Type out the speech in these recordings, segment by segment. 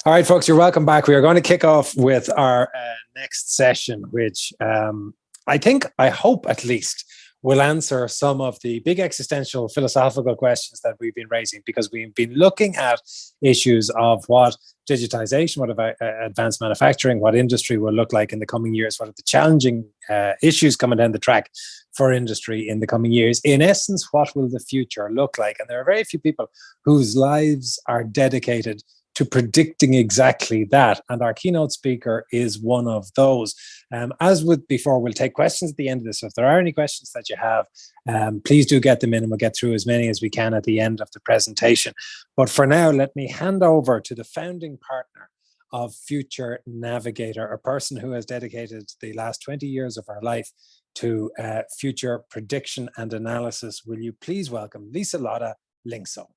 All right, folks, you're welcome back. We are going to kick off with our next session, which I hope at least will answer some of the big existential philosophical questions that we've been raising, because we've been looking at issues of what digitization, what advanced manufacturing, what industry will look like in the coming years, what are the challenging issues coming down the track for industry in the coming years. In essence, what will the future look like? And there are very few people whose lives are dedicated to predicting exactly that. And our keynote speaker is one of those. As with before, we'll take questions at the end of this. So if there are any questions that you have, please do get them in, and we'll get through as many as we can at the end of the presentation. But for now, let me hand over to the founding partner of Future Navigator, a person who has dedicated the last 20 years of her life to future prediction and analysis. Will you please welcome Liselotte Linkso?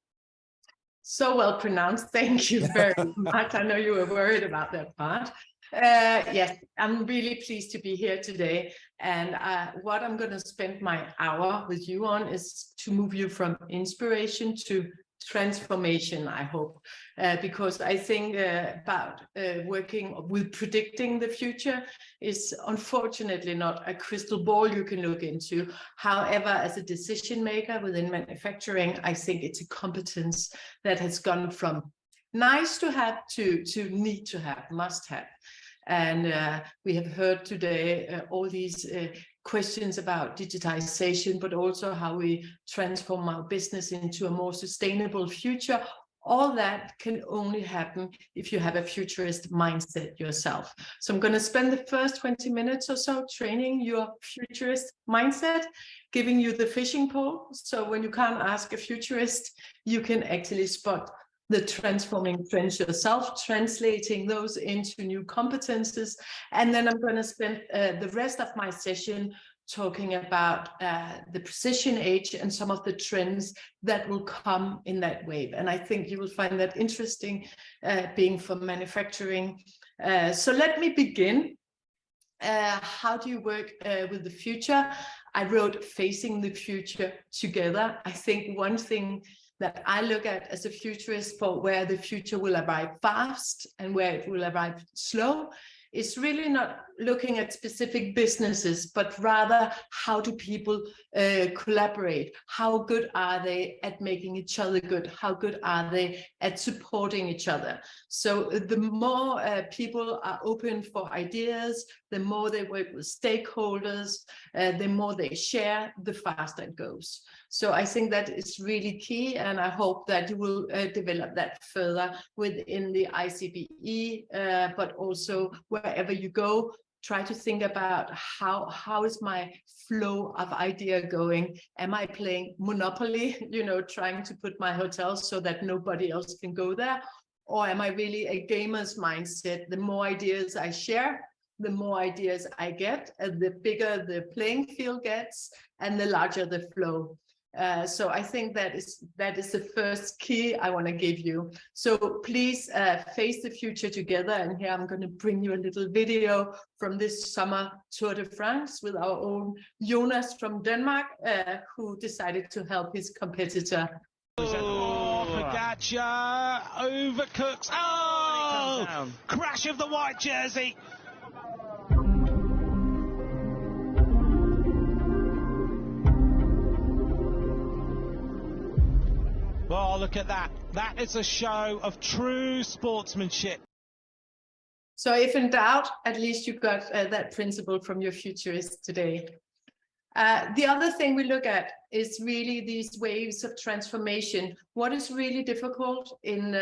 So well pronounced. Thank you very much. I know you were worried about that part. Yes, I'm really pleased to be here today. And what I'm going to spend my hour with you on is to move you from inspiration to transformation, I hope, because I think about working with predicting the future is unfortunately not a crystal ball you can look into. However, as a decision maker within manufacturing, I think it's a competence that has gone from nice to have to need to have, must have. And we have heard today all these questions about digitization, but also how we transform our business into a more sustainable future. All that can only happen if you have a futurist mindset yourself. So I'm going to spend the first 20 minutes or so training your futurist mindset, giving you the fishing pole. So when you can't ask a futurist, you can actually spot the transforming trends yourself, translating those into new competences. And then I'm going to spend the rest of my session talking about the precision age and some of the trends that will come in that wave. And I think you will find that interesting, being from manufacturing. So let me begin. How do you work with the future? I wrote Facing the Future Together. I think one thing that I look at as a futurist for where the future will arrive fast and where it will arrive slow is really not looking at specific businesses, but rather how do people collaborate? How good are they at making each other good? How good are they at supporting each other? So the more people are open for ideas, the more they work with stakeholders, the more they share, the faster it goes. So I think that is really key, and I hope that you will develop that further within the ICBE, but also wherever you go. Try to think about how is my flow of idea going? Am I playing Monopoly, trying to put my hotel so that nobody else can go there? Or am I really a gamer's mindset? The more ideas I share, the more ideas I get, and the bigger the playing field gets, and the larger the flow. So I think that is the first key I want to give you. So please face the future together. And here I'm going to bring you a little video from this summer Tour de France with our own Jonas from Denmark, who decided to help his competitor. Oh, Pogacar overcooks. Oh, crash of the white jersey. Oh, look at that. That is a show of true sportsmanship. So if in doubt, at least you got that principle from your futurist today. The other thing we look at is really these waves of transformation. What is really difficult in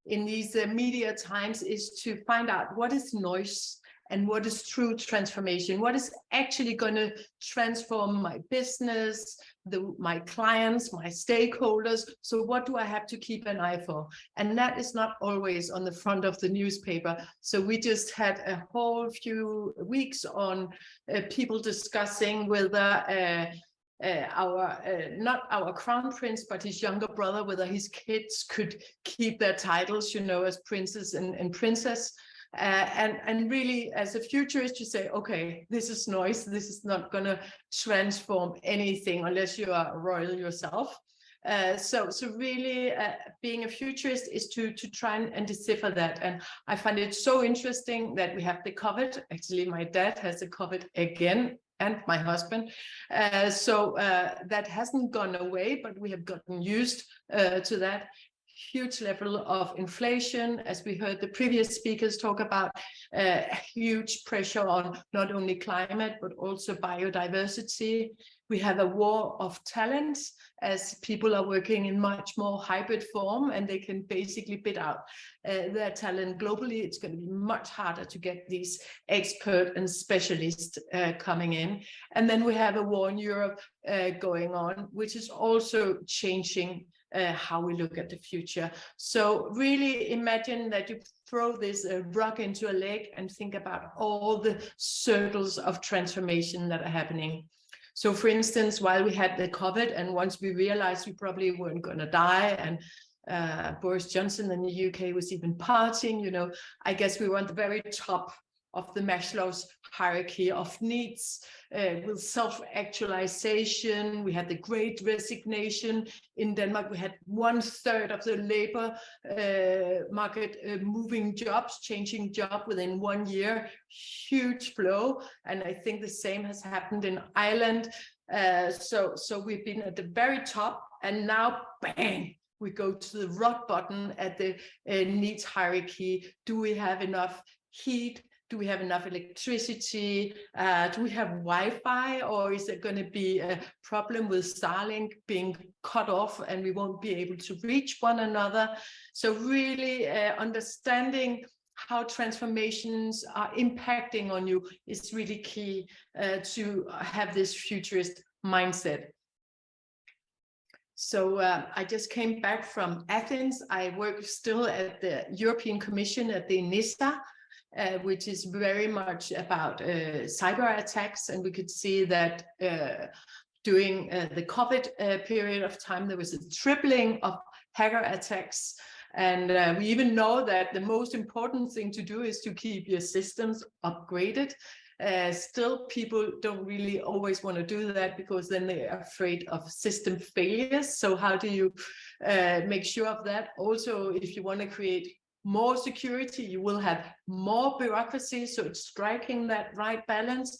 these media times is to find out what is noise and what is true transformation. What is actually going to transform my business, my clients, my stakeholders? So what do I have to keep an eye for? And that is not always on the front of the newspaper. So we just had a whole few weeks on people discussing whether not our crown prince, but his younger brother, whether his kids could keep their titles, as princess and princess. And really, as a futurist, you say, okay, this is noise. This is not going to transform anything unless you are royal yourself. So really being a futurist is to try and decipher that. And I find it so interesting that we have the COVID. Actually, my dad has the COVID again, and my husband. So that hasn't gone away, but we have gotten used to that. Huge level of inflation, as we heard the previous speakers talk about, huge pressure on not only climate, but also biodiversity. We have a war of talents as people are working in much more hybrid form, and they can basically bid out their talent globally. It's going to be much harder to get these expert and specialists coming in. And then we have a war in Europe going on, which is also changing how we look at the future. So really imagine that you throw this rock into a lake and think about all the circles of transformation that are happening. So for instance, while we had the COVID, and once we realized we probably weren't going to die, and Boris Johnson in the UK was even partying, you know, I guess we were on the very top of the Maslow's hierarchy of needs, with self-actualization. We had the Great Resignation. In Denmark, we had 1/3 of the labor market moving jobs, changing job within 1 year, huge flow. And I think the same has happened in Ireland. So we've been at the very top, and now, bang, we go to the rock bottom at the needs hierarchy. Do we have enough heat? Do we have enough electricity? Do we have Wi-Fi, or is there going to be a problem with Starlink being cut off and we won't be able to reach one another? So really understanding how transformations are impacting on you is really key to have this futurist mindset. So I just came back from Athens. I work still at the European Commission at the NISA, which is very much about cyber attacks. And we could see that during the COVID period of time, there was a tripling of hacker attacks. And we even know that the most important thing to do is to keep your systems upgraded. Still, people don't really always want to do that, because then they're afraid of system failures. So how do you make sure of that? Also, if you want to create more security, you will have more bureaucracy. So it's striking that right balance.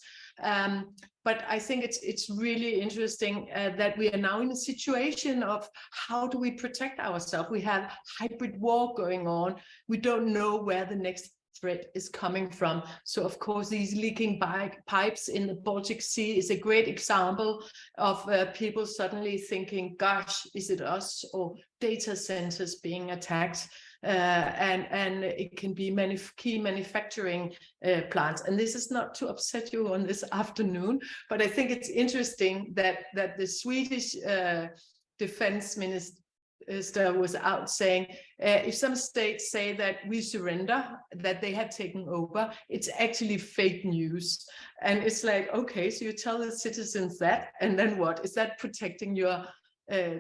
But I think it's really interesting that we are now in a situation of how do we protect ourselves? We have hybrid war going on. We don't know where the next threat is coming from. So of course, these leaking pipes in the Baltic Sea is a great example of people suddenly thinking, gosh, is it us or data centers being attacked? And it can be key manufacturing plants. And this is not to upset you on this afternoon, but I think it's interesting that the Swedish defense minister was out saying, if some states say that we surrender, that they have taken over, it's actually fake news. And it's like, okay, so you tell the citizens that, and then what? Is that protecting your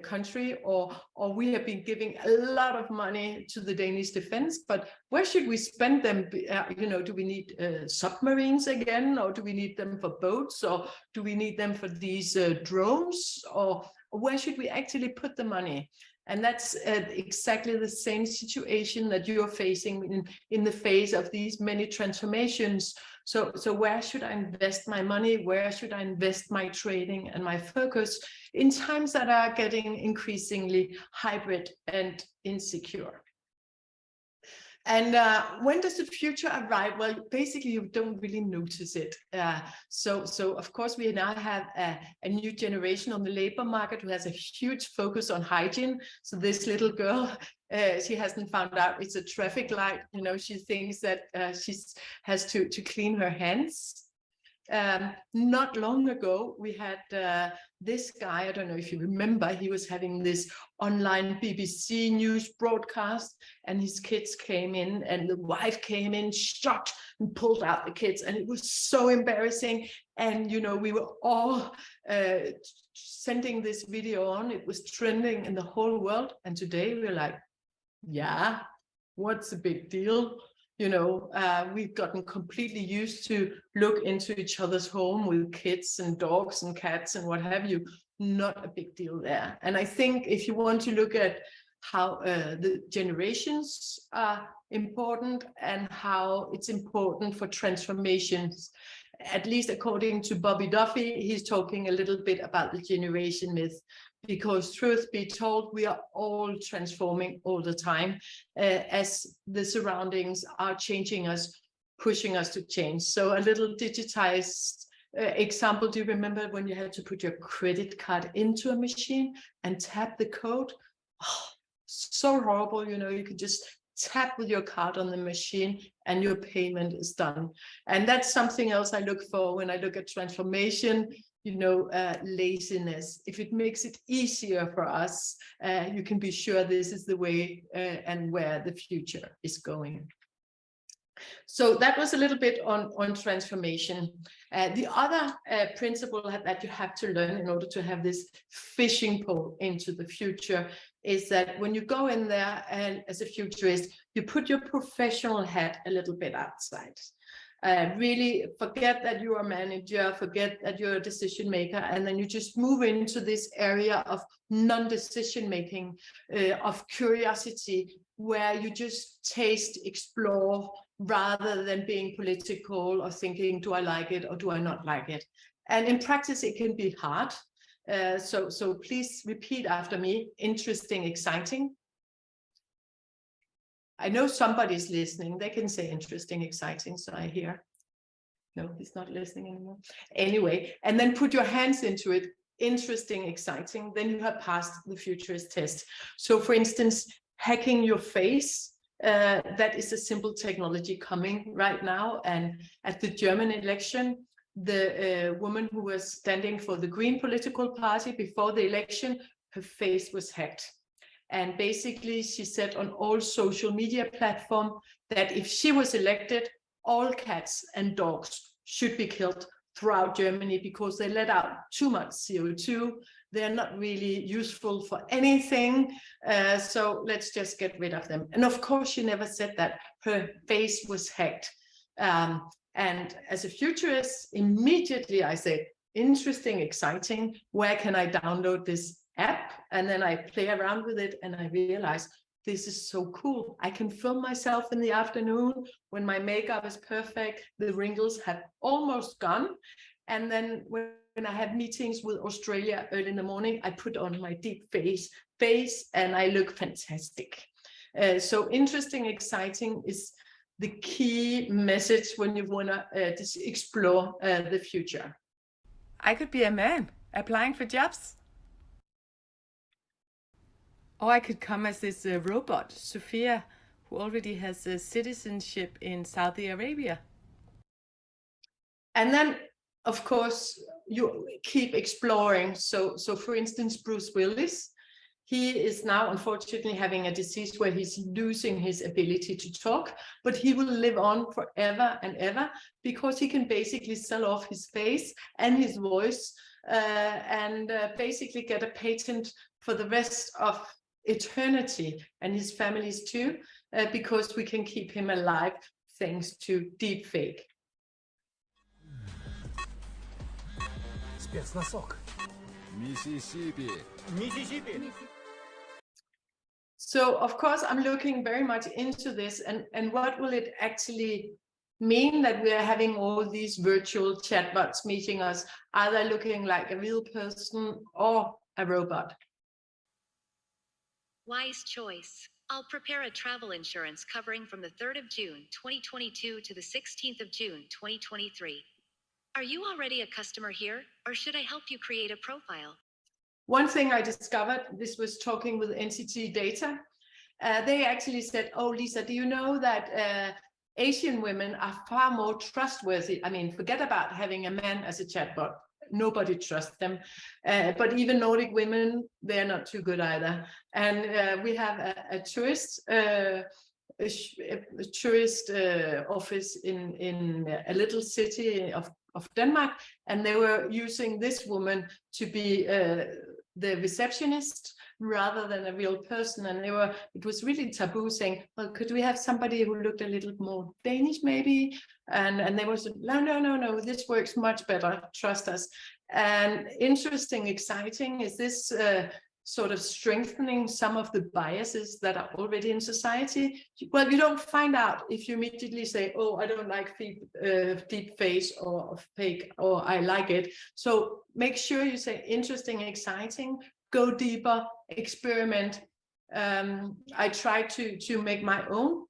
country? Or we have been giving a lot of money to the Danish defense, but where should we spend them? You know, do we need submarines again, or do we need them for boats, or do we need them for these drones, or where should we actually put the money? And that's exactly the same situation that you're facing in the phase of these many transformations. So where should I invest my money? Where should I invest my trading and my focus in times that are getting increasingly hybrid and insecure? And when does the future arrive? Well, basically, you don't really notice it. So of course, we now have a new generation on the labor market who has a huge focus on hygiene. So this little girl, she hasn't found out it's a traffic light. You know, she thinks that she has to clean her hands. Not long ago, we had this guy, I don't know if you remember, he was having this online BBC news broadcast, and his kids came in, and the wife came in shocked and pulled out the kids, and it was so embarrassing. And you know, we were all sending this video on. It was trending in the whole world, and today we're like, yeah, what's the big deal? You know, we've gotten completely used to look into each other's home with kids and dogs and cats and what have you. not a big deal there. And I think if you want to look at how the generations are important and how it's important for transformations, at least according to Bobby Duffy, he's talking a little bit about the generation myth, because truth be told, we are all transforming all the time as the surroundings are changing us, pushing us to change. So a little digitized example, do you remember when you had to put your credit card into a machine and tap the code? Oh, so horrible, you know, you could just tap with your card on the machine and your payment is done. And that's something else I look for when I look at transformation, you know, laziness. If it makes it easier for us, you can be sure this is the way and where the future is going. So that was a little bit on transformation. The other principle that you have to learn in order to have this fishing pole into the future is that when you go in there and as a futurist, you put your professional hat a little bit outside. Really forget that you're a manager, forget that you're a decision maker, and then you just move into this area of non-decision making, of curiosity, where you just taste, explore, rather than being political or thinking, do I like it or do I not like it? And in practice, it can be hard. So please repeat after me: interesting, exciting. I know somebody's listening. They can say interesting, exciting, so I hear. No, he's not listening anymore. Anyway, and then put your hands into it. Interesting, exciting. Then you have passed the futurist test. So for instance, hacking your face. That is a simple technology coming right now. And at the German election, the woman who was standing for the Green political party before the election, her face was hacked. And basically she said on all social media platforms that if she was elected, all cats and dogs should be killed throughout Germany because they let out too much CO2. They're not really useful for anything. So let's just get rid of them. And of course, she never said that. Her face was hacked. And as a futurist, immediately I say, interesting, exciting. Where can I download this app? And then I play around with it and I realize this is so cool. I can film myself in the afternoon when my makeup is perfect. The wrinkles have almost gone. And then when I have meetings with Australia early in the morning, I put on my deep face and I look fantastic. So interesting, exciting is the key message when you want to explore the future. I could be a man applying for jobs. Or I could come as this robot, Sophia, who already has a citizenship in Saudi Arabia. And then, of course, you keep exploring. So for instance, Bruce Willis, he is now unfortunately having a disease where he's losing his ability to talk, but he will live on forever and ever because he can basically sell off his face and his voice and basically get a patent for the rest of eternity, and his families too, because we can keep him alive thanks to deepfake. Mississippi. So of course I'm looking very much into this, and what will it actually mean that we are having all these virtual chatbots meeting us, either looking like a real person or a robot? Wise choice. I'll prepare a travel insurance covering from the 3rd of June, 2022 to the 16th of June, 2023. Are you already a customer here, or should I help you create a profile? One thing I discovered, this was talking with NCT Data, they actually said, oh, Lisa, do you know that Asian women are far more trustworthy? I mean, forget about having a man as a chatbot. Nobody trusts them. But even Nordic women, they're not too good either. And we have a tourist office in a little city of Denmark, and they were using this woman to be the receptionist rather than a real person. And it was really taboo, saying, well, could we have somebody who looked a little more Danish maybe? And they was, no, this works much better, trust us. And interesting, exciting is this sort of strengthening some of the biases that are already in society. Well, you don't find out if you immediately say, oh, I don't like deep face or fake, or I like it. So make sure you say interesting, exciting, go deeper, experiment. I try to make my own.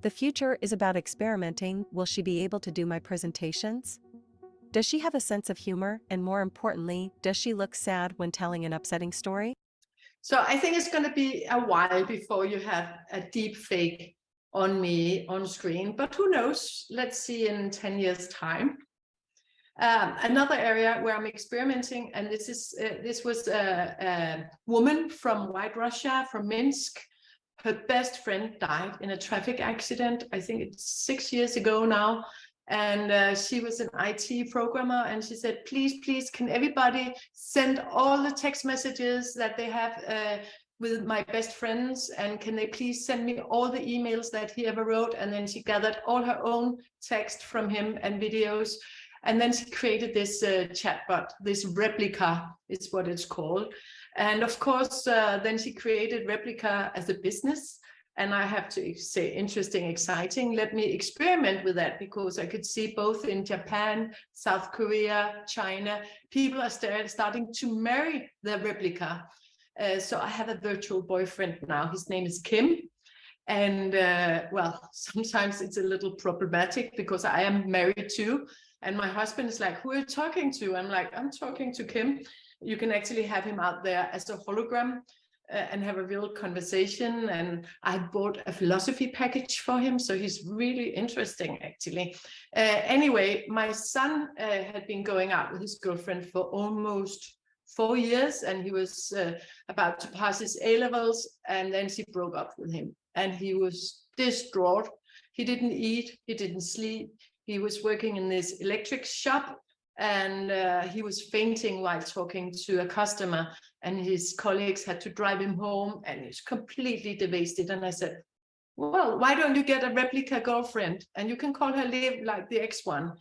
The future is about experimenting. Will she be able to do my presentations? Does she have a sense of humor? And more importantly, does she look sad when telling an upsetting story? So I think it's going to be a while before you have a deep fake on me on screen, but who knows? Let's see in 10 years' time. Another area where I'm experimenting, and this was a woman from White Russia, from Minsk. Her best friend died in a traffic accident. I think it's 6 years ago now. And she was an IT programmer, and she said, please, can everybody send all the text messages that they have with my best friends, and can they please send me all the emails that he ever wrote? And then she gathered all her own text from him and videos, and then she created this chatbot, this Replica is what it's called. And of course, then she created Replica as a business. And I have to say, interesting, exciting. Let me experiment with that, because I could see both in Japan, South Korea, China, people are starting to marry their Replica. So I have a virtual boyfriend now. His name is Kim. And well, sometimes it's a little problematic because I am married too. And my husband is like, who are you talking to? I'm like, I'm talking to Kim. You can actually have him out there as a hologram. And have a real conversation, and I bought a philosophy package for him, so he's really interesting actually. Anyway, my son had been going out with his girlfriend for almost 4 years, and he was about to pass his A-levels, and then she broke up with him, and he was distraught. He didn't eat, he didn't sleep. He was working in this electric shop, and he was fainting while talking to a customer, and his colleagues had to drive him home, and he's completely devastated. And I said, well, why don't you get a Replica girlfriend, and you can call her Liv like the X1?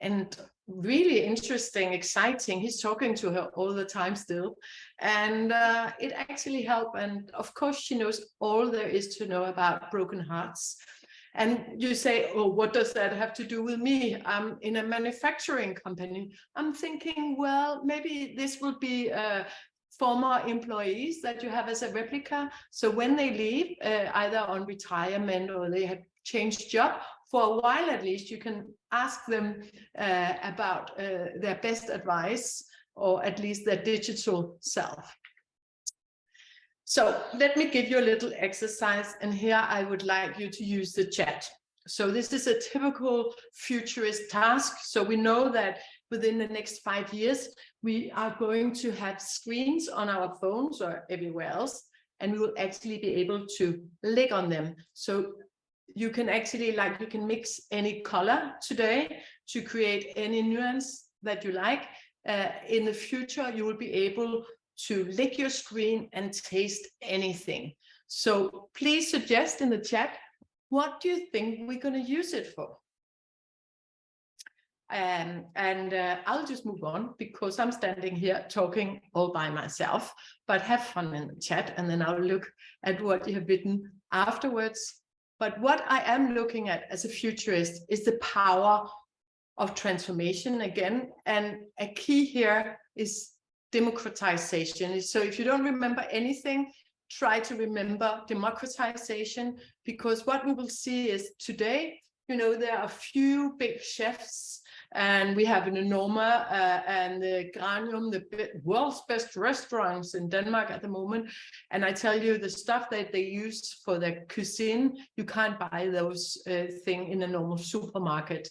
And really interesting, exciting. He's talking to her all the time still, and it actually helped. And of course, she knows all there is to know about broken hearts. And you say, oh, what does that have to do with me? I'm in a manufacturing company. I'm thinking, well, maybe this will be former employees that you have as a Replica. So when they leave, either on retirement or they have changed job, for a while at least, you can ask them about their best advice, or at least their digital self. So let me give you a little exercise, and here I would like you to use the chat. So this is a typical futurist task. So we know that within the next 5 years, we are going to have screens on our phones or everywhere else, and we will actually be able to click on them. So you can actually, like, you can mix any color today to create any nuance that you like. In the future, you will be able to lick your screen and taste anything. So please suggest in the chat, what do you think we're going to use it for? I'll just move on, because I'm standing here talking all by myself, but have fun in the chat, and then I'll look at what you have written afterwards. But what I am looking at as a futurist is the power of transformation again. And a key here is democratization. So if you don't remember anything, try to remember democratization, because what we will see is today, you know, there are a few big chefs, and we have an Enorma and the Granium, the world's best restaurants in Denmark at the moment. And I tell you, the stuff that they use for their cuisine, you can't buy those things in a normal supermarket.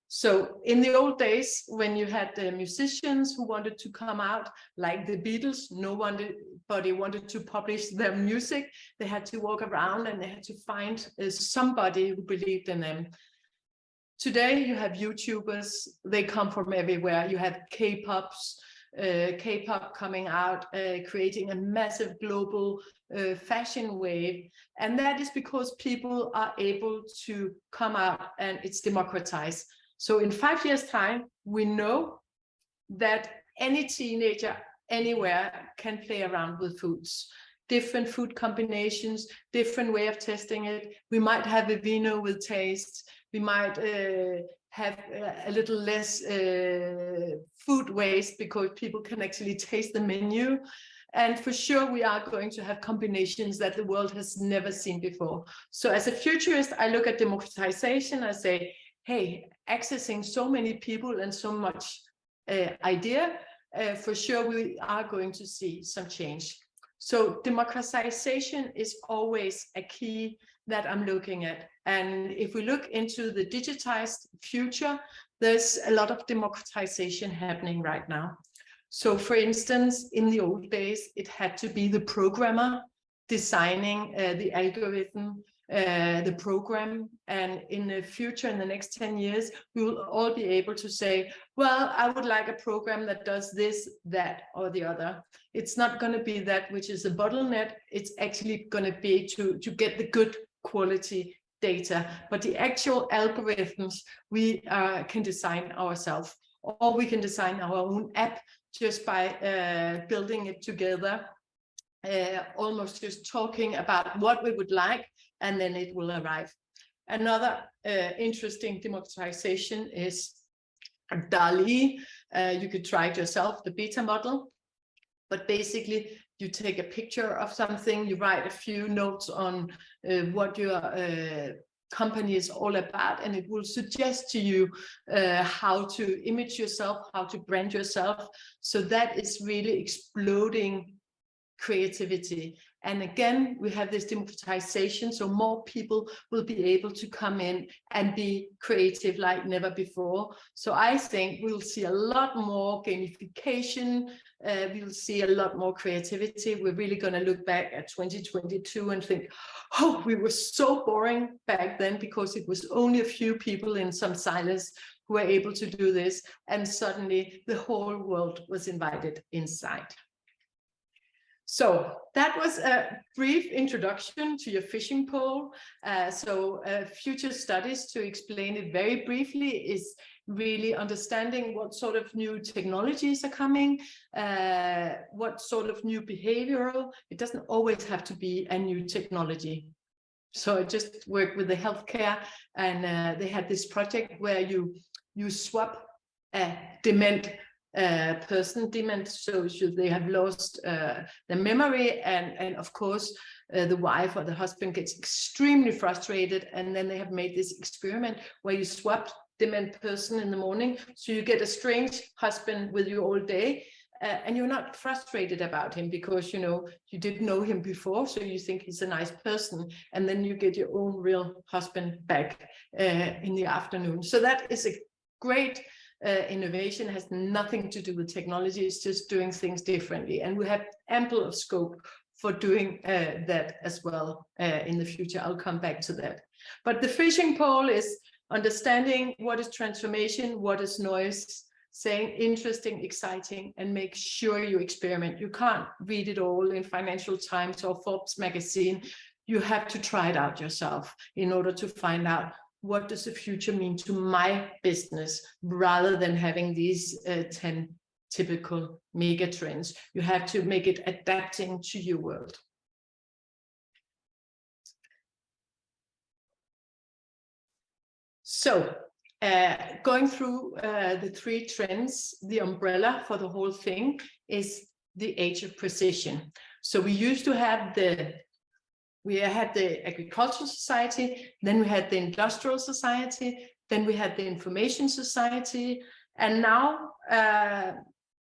So in the old days, when you had the musicians who wanted to come out, like the Beatles, nobody wanted to publish their music. They had to walk around, and they had to find somebody who believed in them. Today, you have YouTubers, they come from everywhere. You have K-pops, K-pop coming out, creating a massive global fashion wave. And that is because people are able to come out and it's democratized. So in 5 years' time, we know that any teenager anywhere can play around with foods. Different food combinations, different way of testing it. We might have a vino with taste. We might have a little less food waste because people can actually taste the menu. And for sure, we are going to have combinations that the world has never seen before. So as a futurist, I look at democratization, I say, hey, accessing so many people and so much idea, for sure we are going to see some change. So democratization is always a key that I'm looking at. And if we look into the digitized future, there's a lot of democratization happening right now. So for instance, in the old days, it had to be the programmer designing the algorithm, the program, and in the future, in the next 10 years, we will all be able to say, well, I would like a program that does this, that, or the other. It's not going to be that which is a bottleneck. It's actually going to be to get the good quality data, but the actual algorithms we can design ourselves, or we can design our own app just by building it together, almost just talking about what we would like, and then it will arrive. Another interesting democratization is DALL-E. You could try it yourself, the beta model, but basically you take a picture of something, you write a few notes on what your company is all about, and it will suggest to you how to image yourself, how to brand yourself. So that is really exploding creativity. And again, we have this democratization, so more people will be able to come in and be creative like never before. So I think we'll see a lot more gamification, we'll see a lot more creativity. We're really going to look back at 2022 and think, oh, we were so boring back then because it was only a few people in some silos who were able to do this, and suddenly the whole world was invited inside. So that was a brief introduction to your fishing pole. Future studies, to explain it very briefly, is really understanding what sort of new technologies are coming, what sort of new behavioral. It doesn't always have to be a new technology. So I just worked with the healthcare, and they had this project where you swap a dement person, so they have lost their memory, and of course the wife or the husband gets extremely frustrated, and then they have made this experiment where you swap dement person in the morning, so you get a strange husband with you all day, and you're not frustrated about him because you didn't know him before, so you think he's a nice person, and then you get your own real husband back in the afternoon. So that is a great innovation. Has nothing to do with technology, it's just doing things differently, and we have ample of scope for doing that as well in the future. I'll come back to that. But the fishing pole is understanding what is transformation, what is noise, saying interesting, exciting, and make sure you experiment. You can't read it all in Financial Times or Forbes magazine. You have to try it out yourself in order to find out what does the future mean to my business, rather than having these 10 typical mega trends. You have to make it adapting to your world. So going through the 3 trends, the umbrella for the whole thing is the age of precision. So we used to have we had the agricultural society, then we had the industrial society, then we had the information society, and now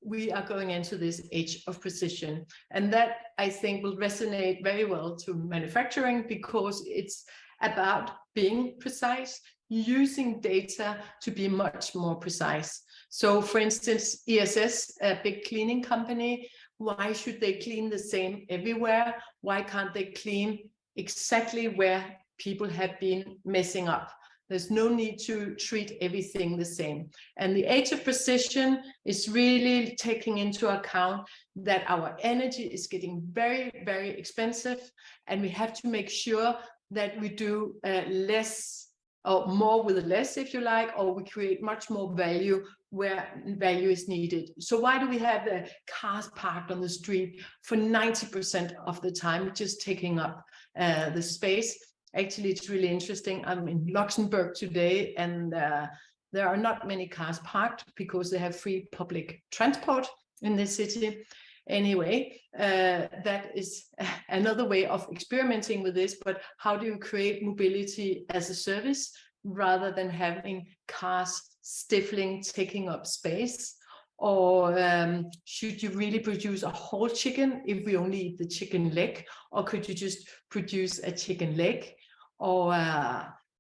we are going into this age of precision. And that, I think, will resonate very well to manufacturing, because it's about being precise, using data to be much more precise. So for instance, ESS, a big cleaning company, why should they clean the same everywhere? Why can't they clean exactly where people have been messing up? There's no need to treat everything the same. And the age of precision is really taking into account that our energy is getting very, very expensive, and we have to make sure that we do less or more with less, if you like, or we create much more value where value is needed. So why do we have the cars parked on the street for 90% of the time, just taking up the space? Actually, it's really interesting. I'm in Luxembourg today, and there are not many cars parked because they have free public transport in the city. Anyway, that is another way of experimenting with this, but how do you create mobility as a service rather than having cars stifling, taking up space? Or should you really produce a whole chicken if we only eat the chicken leg? Or could you just produce a chicken leg? Or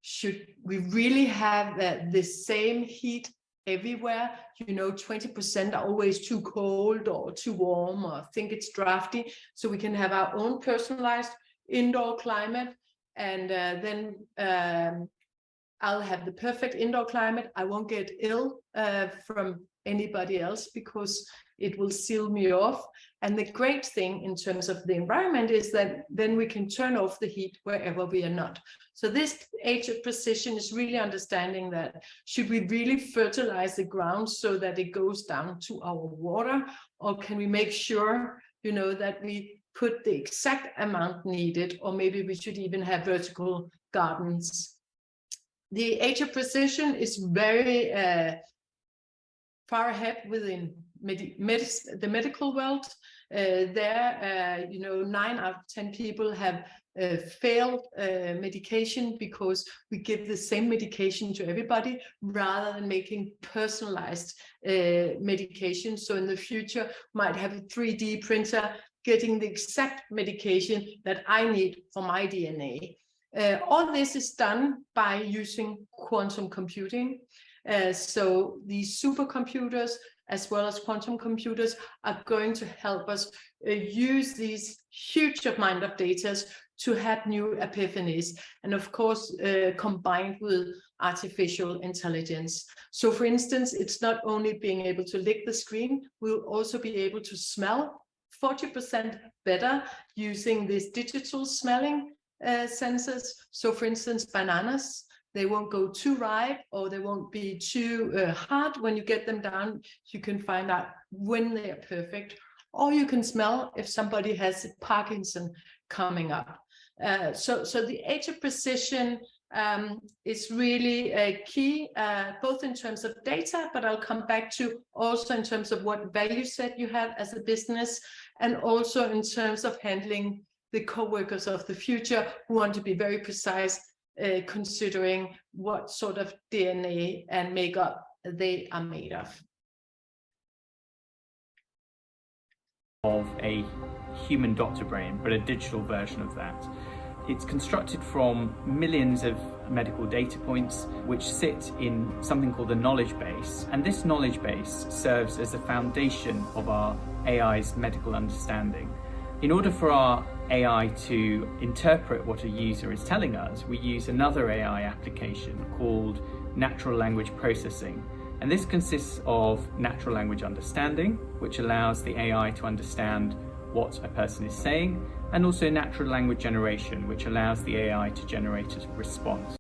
should we really have the same heat everywhere? 20% are always too cold or too warm, or think it's drafty. So we can have our own personalized indoor climate, and then I'll have the perfect indoor climate. I won't get ill from anybody else because it will seal me off. And the great thing in terms of the environment is that then we can turn off the heat wherever we are not. So this age of precision is really understanding that should we really fertilize the ground so that it goes down to our water, or can we make sure, that we put the exact amount needed, or maybe we should even have vertical gardens. The age of precision is very far ahead within the medical world. 9 out of 10 people have failed medication because we give the same medication to everybody rather than making personalized medication. So in the future, might have a 3D printer getting the exact medication that I need for my DNA. All this is done by using quantum computing. So these supercomputers as well as quantum computers are going to help us use these huge amount of data to have new epiphanies, and of course combined with artificial intelligence. So for instance, it's not only being able to lick the screen, we'll also be able to smell 40% better using these digital smelling sensors. So for instance, bananas, they won't go too ripe, or they won't be too hard. When you get them down, you can find out when they are perfect, or you can smell if somebody has Parkinson coming up. So the age of precision is really key, both in terms of data, but I'll come back to also in terms of what value set you have as a business, and also in terms of handling the co-workers of the future who want to be very precise, considering what sort of DNA and makeup they are made of. Of a human doctor brain, but a digital version of that. It's constructed from millions of medical data points which sit in something called the knowledge base, and this knowledge base serves as the foundation of our AI's medical understanding. In order for our AI to interpret what a user is telling us, we use another AI application called natural language processing. And this consists of natural language understanding, which allows the AI to understand what a person is saying, and also natural language generation, which allows the AI to generate a response.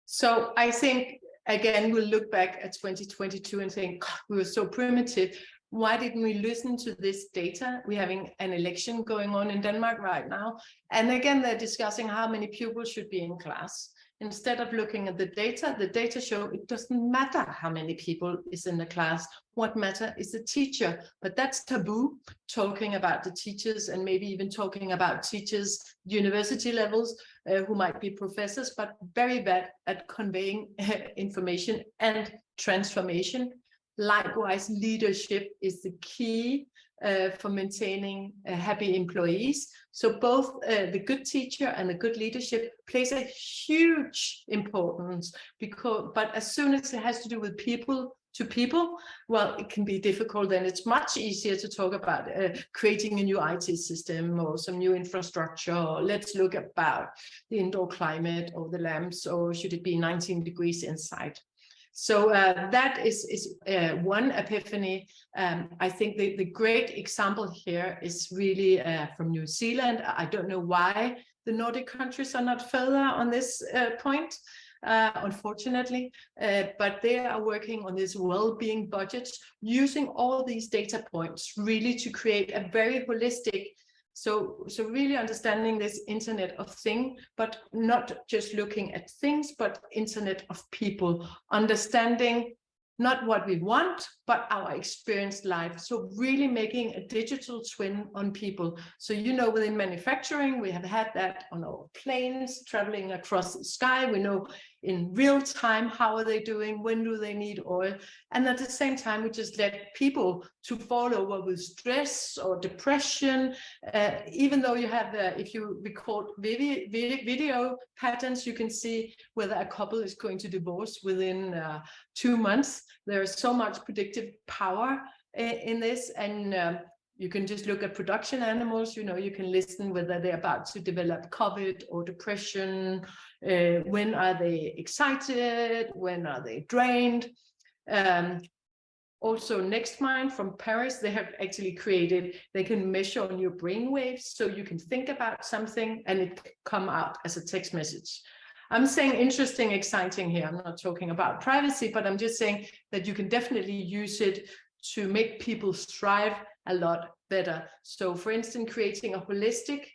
So I think, again, we'll look back at 2022 and think, God, we were so primitive. Why didn't we listen to this data? We're having an election going on in Denmark right now. And again, they're discussing how many pupils should be in class. Instead of looking at the data show it doesn't matter how many people is in the class. What matters is the teacher. But that's taboo, talking about the teachers, and maybe even talking about teachers, university levels, who might be professors, but very bad at conveying information and transformation. Likewise, leadership is the key for maintaining happy employees. So both the good teacher and the good leadership plays a huge importance, but as soon as it has to do with people to people, well, it can be difficult, and it's much easier to talk about creating a new IT system or some new infrastructure, or let's look about the indoor climate or the lamps, or should it be 19 degrees inside. So that is one epiphany. I think the great example here is really from New Zealand. I don't know why the Nordic countries are not further on this point, unfortunately, but they are working on this well-being budget, using all these data points really to create a very holistic. So really understanding this Internet of Things, but not just looking at things, but Internet of people, understanding not what we want, but our experienced life. So really making a digital twin on people. So, you know, within manufacturing, we have had that on our planes traveling across the sky. We know in real time, how are they doing? When do they need oil? And at the same time, we just let people to fall over with stress or depression. Even though you have, if you record video patterns, you can see whether a couple is going to divorce within 2 months. There is so much predictive power in this, and you can just look at production animals. You know, you can listen whether they're about to develop COVID or depression. When are they excited? When are they drained? Also, NextMind from Paris, they have actually created, they can measure on your brain waves, so you can think about something and it can come out as a text message. I'm saying interesting, exciting here. I'm not talking about privacy, but I'm just saying that you can definitely use it to make people strive a lot better. So for instance, creating a holistic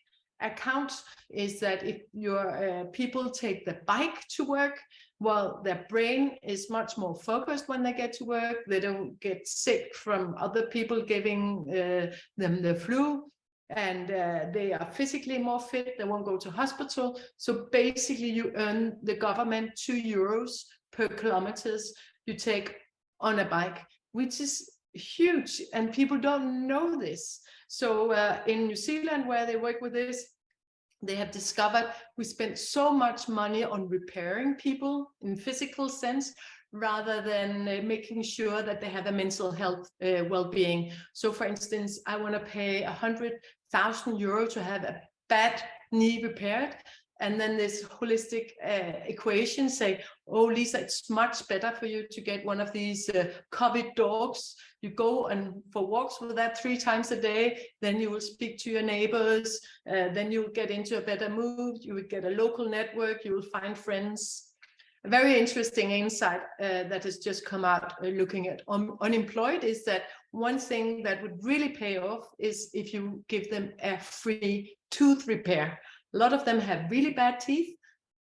account is that if your people take the bike to work, well, their brain is much more focused when they get to work. They don't get sick from other people giving them the flu. And they are physically more fit, they won't go to hospital. So basically you earn the government €2 per kilometers you take on a bike, which is huge, and people don't know this. So in New Zealand, where they work with this, they have discovered we spend so much money on repairing people in physical sense, rather than making sure that they have a mental health well-being. So for instance, I want to pay €100,000 to have a bad knee repaired. And then this holistic equation say, oh, Lisa, it's much better for you to get one of these COVID dogs. You go and for walks with that 3 times a day, then you will speak to your neighbors, then you'll get into a better mood, you will get a local network, you will find friends. A very interesting insight that has just come out looking at unemployed is that one thing that would really pay off is if you give them a free tooth repair. A lot of them have really bad teeth,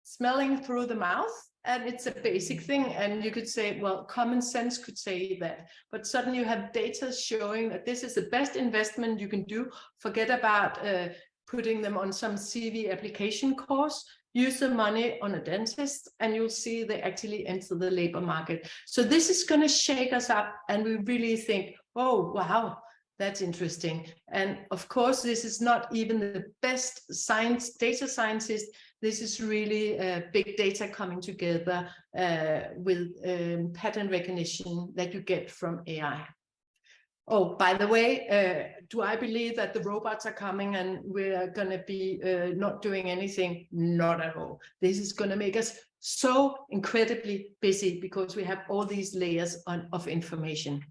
smelling through the mouth, and it's a basic thing. And you could say, well, common sense could say that, but suddenly you have data showing that this is the best investment you can do. Forget about putting them on some CV application course. Use the money on a dentist, and you'll see they actually enter the labor market. So this is going to shake us up, and we really think, oh, wow, that's interesting. And of course, this is not even the best data scientist. This is really big data coming together with pattern recognition that you get from AI. Oh, by the way, do I believe that the robots are coming and we're going to be not doing anything? Not at all. This is going to make us so incredibly busy because we have all these layers of information.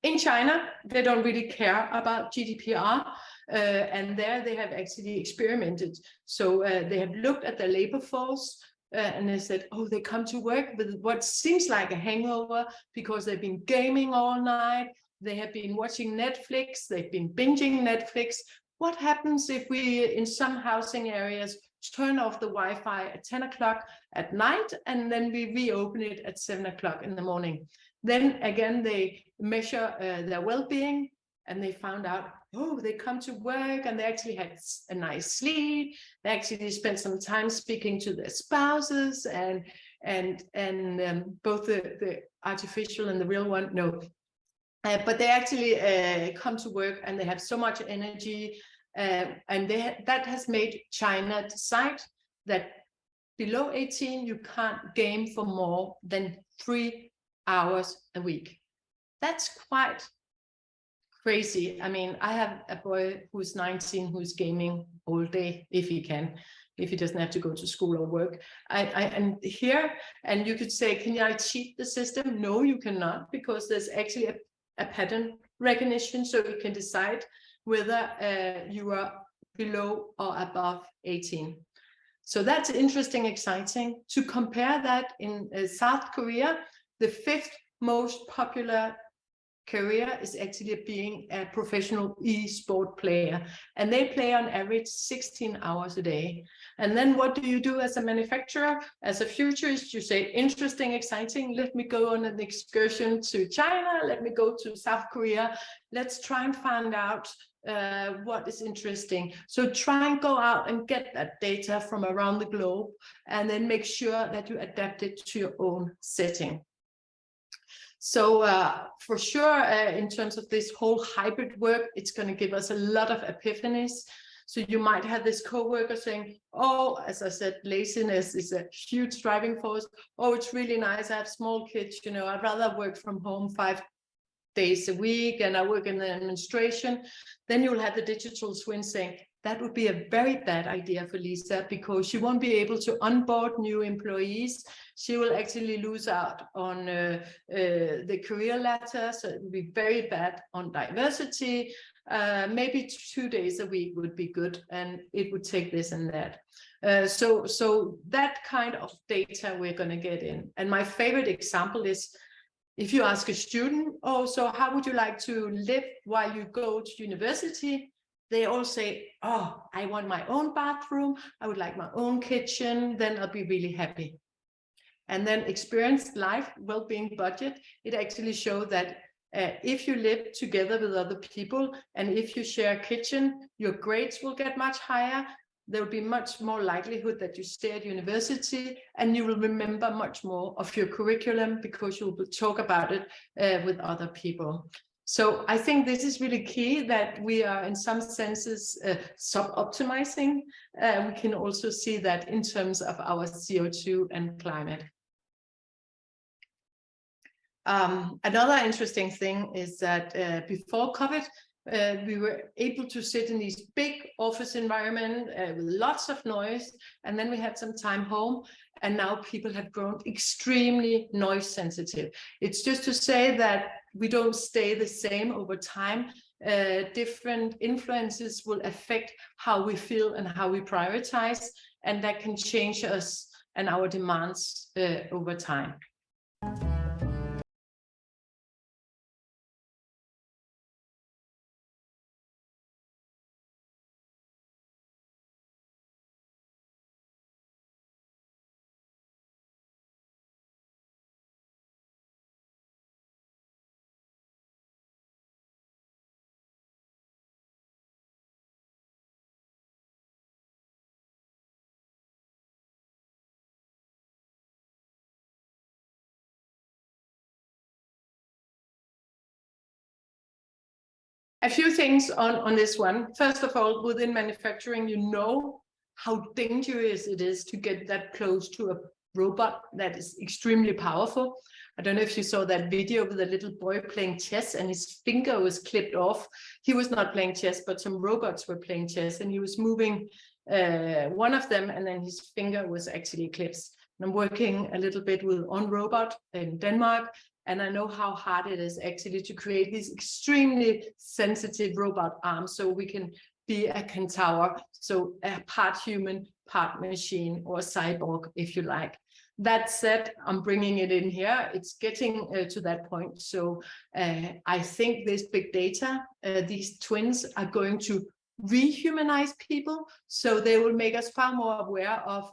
In China, they don't really care about GDPR, and there they have actually experimented. So they have looked at the labor force and they said, oh, they come to work with what seems like a hangover because they've been gaming all night. They have been watching Netflix. They've been binging Netflix. What happens if we, in some housing areas, turn off the Wi-Fi at 10 o'clock at night and then we reopen it at 7 o'clock in the morning? Then again, they measure their well-being, and they found out, oh, they come to work and they actually had a nice sleep. They actually spent some time speaking to their spouses, and both the artificial and the real one, no. But they actually come to work and they have so much energy, and that has made China decide that below 18, you can't game for more than 3 hours a week. that's quite crazy. I mean, I have a boy who's 19 who's gaming all day if he can, if he doesn't have to go to school or work. And you could say, can I cheat the system? No, you cannot, because there's actually a pattern recognition, so you can decide whether you are below or above 18. So that's interesting, exciting. To compare that in South Korea, the 5th most popular career is actually being a professional e-sport player, and they play on average 16 hours a day. And then what do you do as a manufacturer, as a futurist? You say, interesting, exciting, let me go on an excursion to China, let me go to South Korea, let's try and find out what is interesting. So try and go out and get that data from around the globe, and then make sure that you adapt it to your own setting. So for sure, in terms of this whole hybrid work, it's going to give us a lot of epiphanies. So you might have this coworker saying, oh, as I said, laziness is a huge driving force. Oh, it's really nice. I have small kids, you know, I'd rather work from home 5 days a week and I work in the administration. Then you'll have the digital twin saying, that would be a very bad idea for Lisa, because she won't be able to onboard new employees. She will actually lose out on the career ladder, so it would be very bad on diversity. Maybe 2 days a week would be good, and it would take this and that. So that kind of data we're going to get in. And my favorite example is, if you ask a student, oh, so how would you like to live while you go to university? They all say, oh, I want my own bathroom, I would like my own kitchen, then I'll be really happy. And then Experienced Life Wellbeing Budget, it actually showed that if you live together with other people and if you share a kitchen, your grades will get much higher. There will be much more likelihood that you stay at university, and you will remember much more of your curriculum because you will talk about it with other people. So I think this is really key, that we are in some senses sub-optimizing. We can also see that in terms of our CO2 and climate. Another interesting thing is that before COVID, we were able to sit in these big office environment with lots of noise, and then we had some time home, and now people have grown extremely noise sensitive. It's just to say that we don't stay the same over time. Different influences will affect how we feel and how we prioritize, and that can change us and our demands over time. A few things on this one. First of all, within manufacturing, you know how dangerous it is to get that close to a robot that is extremely powerful. I don't know if you saw that video with a little boy playing chess and his finger was clipped off. He was not playing chess, but some robots were playing chess, and he was moving one of them, and then his finger was actually clipped. And I'm working a little bit with On Robot in Denmark, and I know how hard it is actually to create these extremely sensitive robot arms, so we can be a centaur, so a part human, part machine, or cyborg, if you like. That said, I'm bringing it in here. It's getting to that point. So I think this big data, these twins are going to rehumanize people. So they will make us far more aware of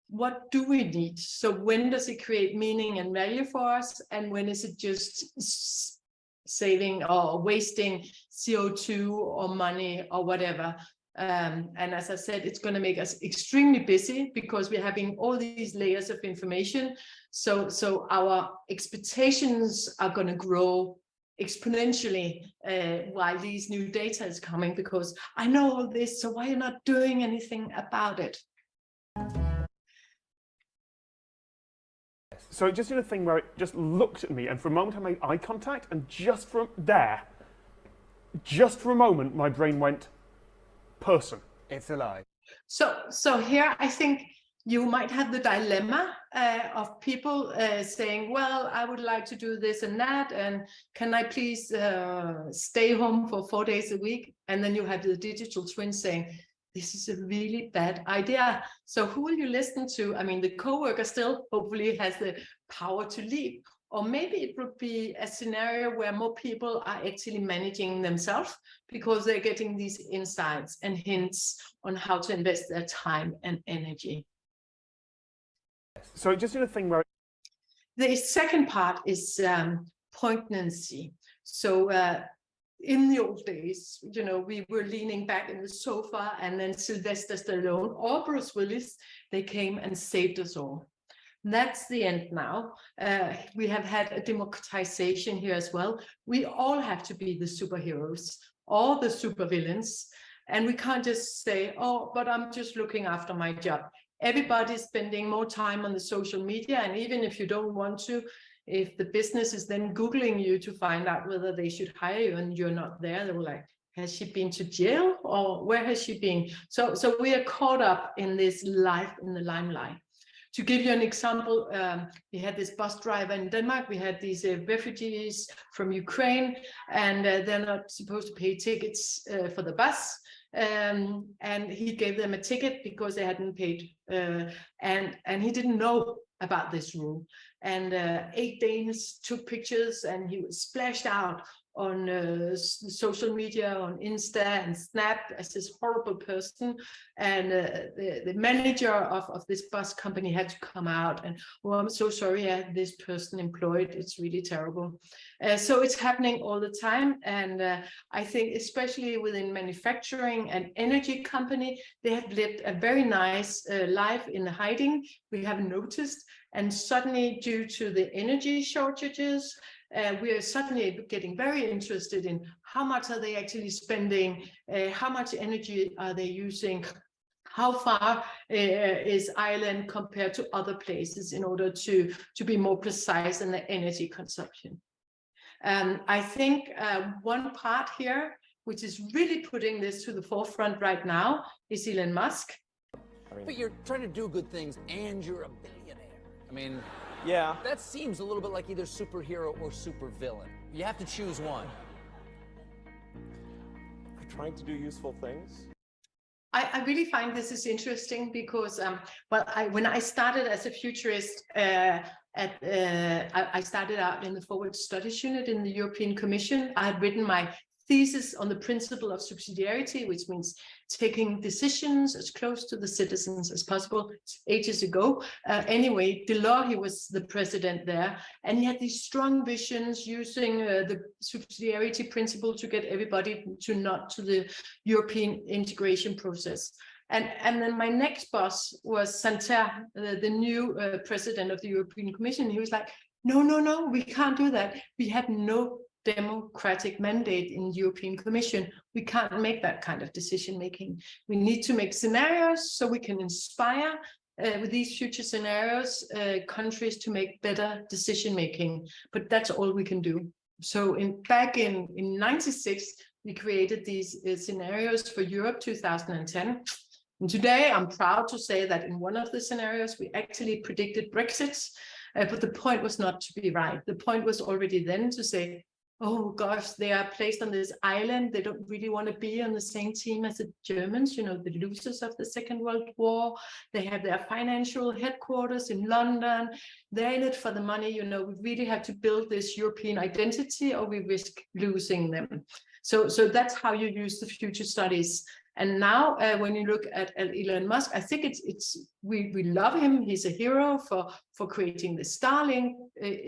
what do we need. So when does it create meaning and value for us? And when is it just saving or wasting CO2 or money or whatever? And as I said, it's going to make us extremely busy because we're having all these layers of information. So our expectations are going to grow exponentially while these new data is coming, because I know all this, so why are you not doing anything about it? So it just did a thing where it just looked at me, and for a moment I made eye contact, and just from there, just for a moment, my brain went, person. It's alive. So here I think you might have the dilemma of people saying, well, I would like to do this and that, and can I please stay home for 4 days a week? And then you have the digital twin saying, this is a really bad idea. So who will you listen to? I mean, the coworker still hopefully has the power to leave. Or maybe it would be a scenario where more people are actually managing themselves because they're getting these insights and hints on how to invest their time and energy. So it just did a thing where... The second part is poignancy. So in the old days, you know, we were leaning back in the sofa, and then Sylvester Stallone or Bruce Willis, they came and saved us all. That's the end now. We have had a democratization here as well. We all have to be the superheroes or the supervillains. And we can't just say, oh, but I'm just looking after my job. Everybody's spending more time on the social media. And even if you don't want to, if the business is then Googling you to find out whether they should hire you and you're not there, they were like, has she been to jail or where has she been? So we are caught up in this life in the limelight. To give you an example, we had this bus driver in Denmark. We had these refugees from Ukraine, and they're not supposed to pay tickets for the bus. And he gave them a ticket because they hadn't paid. And he didn't know about this rule. And 8 Danes took pictures, and he was splashed out on social media, on Insta and Snap as this horrible person. And the manager of this bus company had to come out and, oh, I'm so sorry, I had this person employed. It's really terrible. So it's happening all the time. And I think especially within manufacturing and energy company, they have lived a very nice life in hiding. We haven't noticed. And suddenly, due to the energy shortages, we are suddenly getting very interested in how much are they actually spending, how much energy are they using, how far is Ireland compared to other places in order to be more precise in the energy consumption. I think one part here, which is really putting this to the forefront right now, is Elon Musk. But you're trying to do good things and you're a billionaire. I mean, yeah, that seems a little bit like either superhero or supervillain. You have to choose one. You're trying to do useful things. I really find this is interesting because, when I started as a futurist, I started out in the Forward Studies Unit in the European Commission. I had written my thesis on the principle of subsidiarity, which means taking decisions as close to the citizens as possible. It's ages ago. Anyway, Delors, he was the president there, and he had these strong visions using the subsidiarity principle to get everybody to nod to the European integration process. And then my next boss was Santer, the new president of the European Commission. He was like, no, we can't do that. We have no democratic mandate in the European Commission. We can't make that kind of decision making. We need to make scenarios so we can inspire with these future scenarios countries to make better decision making. But that's all we can do. So back in 96, we created these scenarios for Europe 2010. And today I'm proud to say that in one of the scenarios, we actually predicted Brexit. But the point was not to be right. The point was already then to say, oh gosh, they are placed on this island. They don't really want to be on the same team as the Germans, you know, the losers of the Second World War. They have their financial headquarters in London. They're in it for the money. You know, we really have to build this European identity or we risk losing them. So that's how you use the future studies. And now when you look at Elon Musk, I think we love him. He's a hero for creating the Starlink,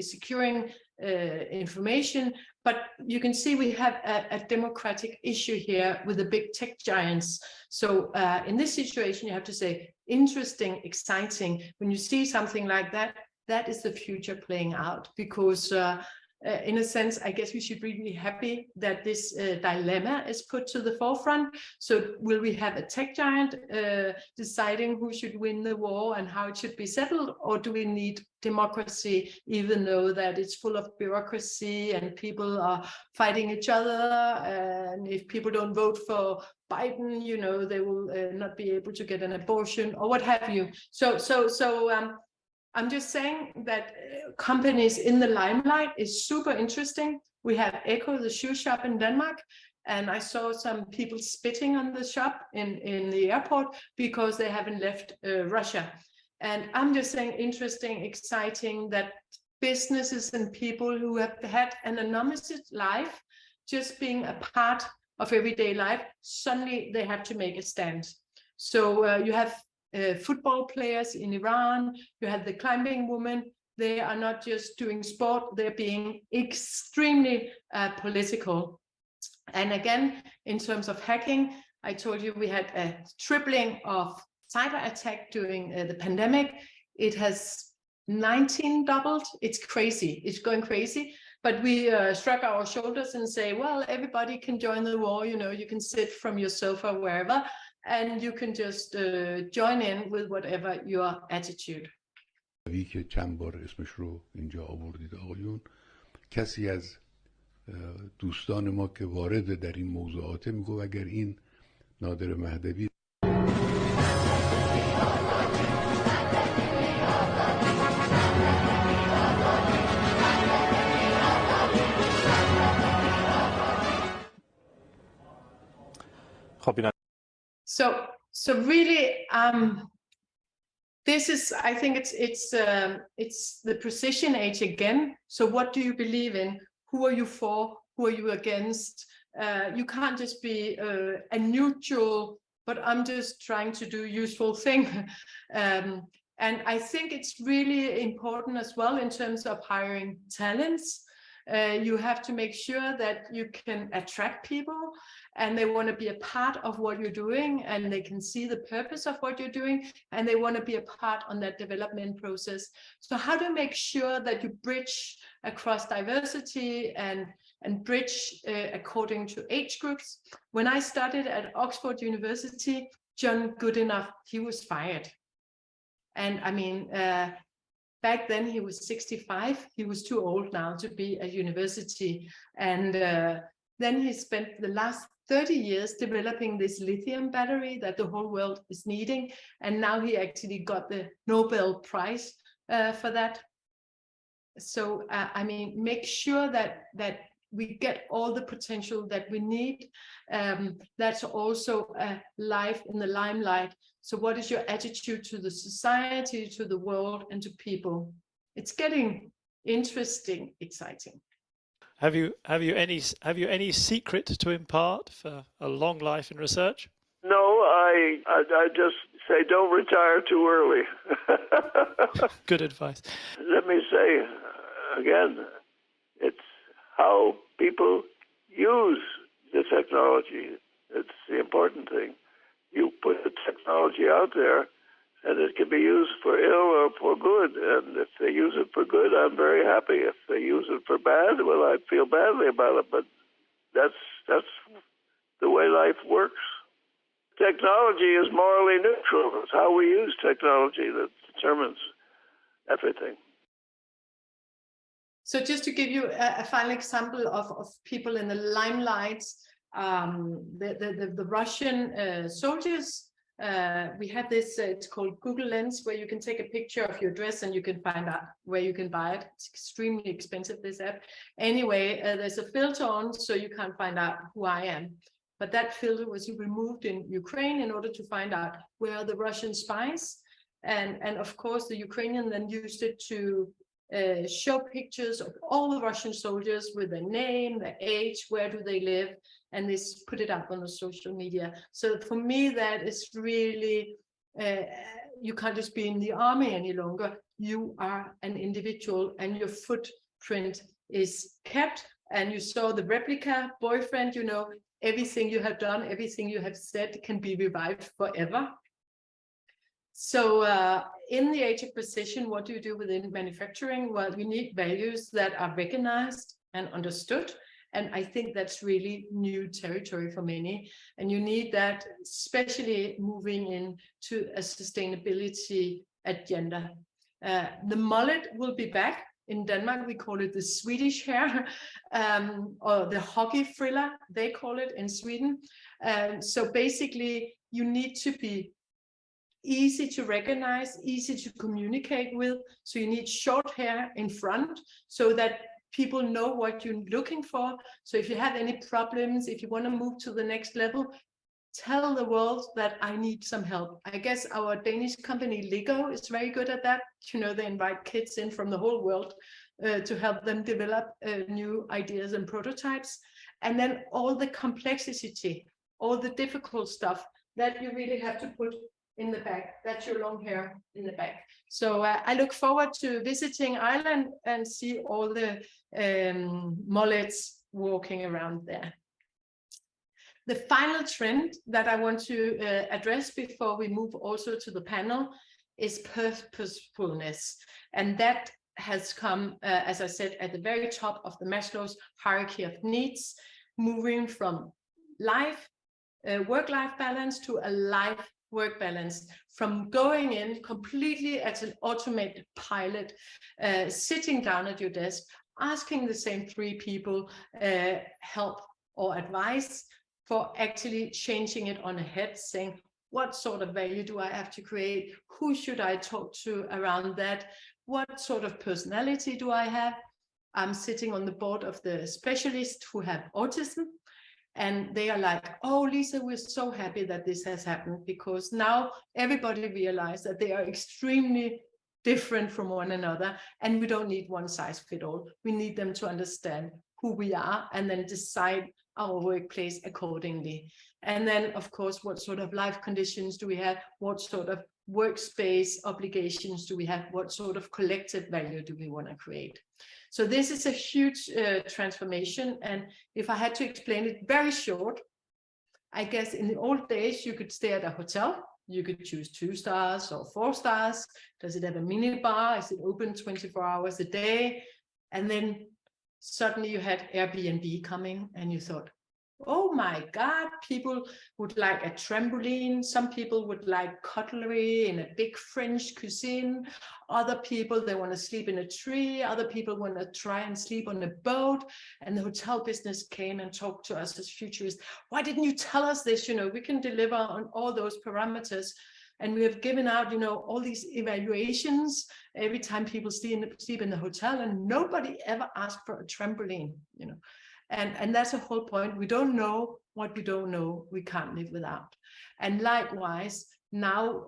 securing information. But you can see we have a democratic issue here with the big tech giants. So in this situation, you have to say interesting, exciting. When you see something like that, that is the future playing out, because in a sense, I guess we should really be happy that this dilemma is put to the forefront. So will we have a tech giant deciding who should win the war and how it should be settled, or do we need democracy, even though that it's full of bureaucracy and people are fighting each other, and if people don't vote for Biden, you know, they will not be able to get an abortion or what have you. So I'm just saying that companies in the limelight is super interesting. We have Echo, the shoe shop in Denmark, and I saw some people spitting on the shop in the airport because they haven't left Russia. And I'm just saying interesting, exciting that businesses and people who have had an anonymous life, just being a part of everyday life, suddenly they have to make a stand. So you have football players in Iran, you have the climbing woman, they are not just doing sport, they're being extremely political. And again, in terms of hacking, I told you we had a tripling of cyber attack during the pandemic. It has 19 doubled. It's crazy, it's going crazy. But we shrug our shoulders and say, well, everybody can join the war, you know, you can sit from your sofa wherever, and you can just join in with whatever your attitude. که چند بار اسمش رو اینجا آوردید آقایون، کسی از دوستان ما که وارد در این موضوعات میگه اگر این نادر مهدوی So really, this is, I think it's the precision age again. So what do you believe in? Who are you for? Who are you against? You can't just be a neutral, but I'm just trying to do useful thing. And I think it's really important as well in terms of hiring talents. You have to make sure that you can attract people and they want to be a part of what you're doing and they can see the purpose of what you're doing and they want to be a part on that development process. So how to make sure that you bridge across diversity and bridge according to age groups. When I started at Oxford University, John Goodenough, he was fired. And I mean, back then he was 65. He was too old now to be at university. And then he spent the last 30 years developing this lithium battery that the whole world is needing. And now he actually got the Nobel Prize for that. So, I mean, make sure that we get all the potential that we need. That's also a life in the limelight. So what is your attitude to the society, to the world, and to people? It's getting interesting, exciting. Have you any secret to impart for a long life in research? No, I just say don't retire too early. Good advice. Let me say again, it's how people use the technology. It's the important thing. You put the technology out there and it can be used for ill or for good. And if they use it for good, I'm very happy. If they use it for bad, well, I feel badly about it. But that's the way life works. Technology is morally neutral. It's how we use technology that determines everything. So just to give you a final example of people in the limelight, the Russian soldiers, we have this, it's called Google Lens, where you can take a picture of your dress and you can find out where you can buy it. It's extremely expensive, this app. Anyway, there's a filter on, so you can't find out who I am. But that filter was removed in Ukraine in order to find out where are the Russian spies. And of course, the Ukrainian then used it to show pictures of all the Russian soldiers with their name, their age, where do they live, and they put it up on the social media. So for me, that is really, you can't just be in the army any longer. You are an individual and your footprint is kept. And you saw the replica boyfriend, you know, everything you have done, everything you have said can be revived forever. So in the age of precision, what do you do within manufacturing? Well, you need values that are recognized and understood. And I think that's really new territory for many. And you need that, especially moving into a sustainability agenda. The mullet will be back. In Denmark, we call it the Swedish hair, or the hockey frilla, they call it in Sweden. So basically, you need to be easy to recognize, easy to communicate with. So you need short hair in front so that people know what you're looking for. So if you have any problems, if you want to move to the next level, tell the world that I need some help. I guess our Danish company Lego is very good at that. You know, they invite kids in from the whole world to help them develop new ideas and prototypes. And then all the complexity, all the difficult stuff that you really have to put in the back. That's your long hair in the back. So I look forward to visiting Ireland and see all the mullets walking around there. The final trend that I want to address before we move also to the panel is purposefulness. And that has come, as I said, at the very top of the Maslow's hierarchy of needs, moving from work-life balance to a life-work balance, from going in completely as an automated pilot, sitting down at your desk, asking the same 3 people help or advice, for actually changing it on a head, saying, what sort of value do I have to create? Who should I talk to around that? What sort of personality do I have? I'm sitting on the board of the specialists who have autism, and they are like, oh, Lisa, we're so happy that this has happened, because now everybody realizes that they are extremely different from one another, and we don't need one size fit all. We need them to understand who we are and then decide our workplace accordingly. And then, of course, what sort of life conditions do we have? What sort of workspace obligations do we have? What sort of collective value do we want to create? So this is a huge transformation. And if I had to explain it very short, I guess in the old days, you could stay at a hotel. You could choose 2 stars or 4 stars. Does it have a mini bar? Is it open 24 hours a day? And then suddenly you had Airbnb coming and you thought, oh my God, people would like a trampoline. Some people would like cutlery in a big French cuisine. Other people, they want to sleep in a tree. Other people want to try and sleep on a boat. And the hotel business came and talked to us as futurists. Why didn't you tell us this? You know, we can deliver on all those parameters. And we have given out, you know, all these evaluations every time people sleep in the hotel, and nobody ever asked for a trampoline, you know. And that's the whole point. We don't know what we don't know. We can't live without. And likewise, now,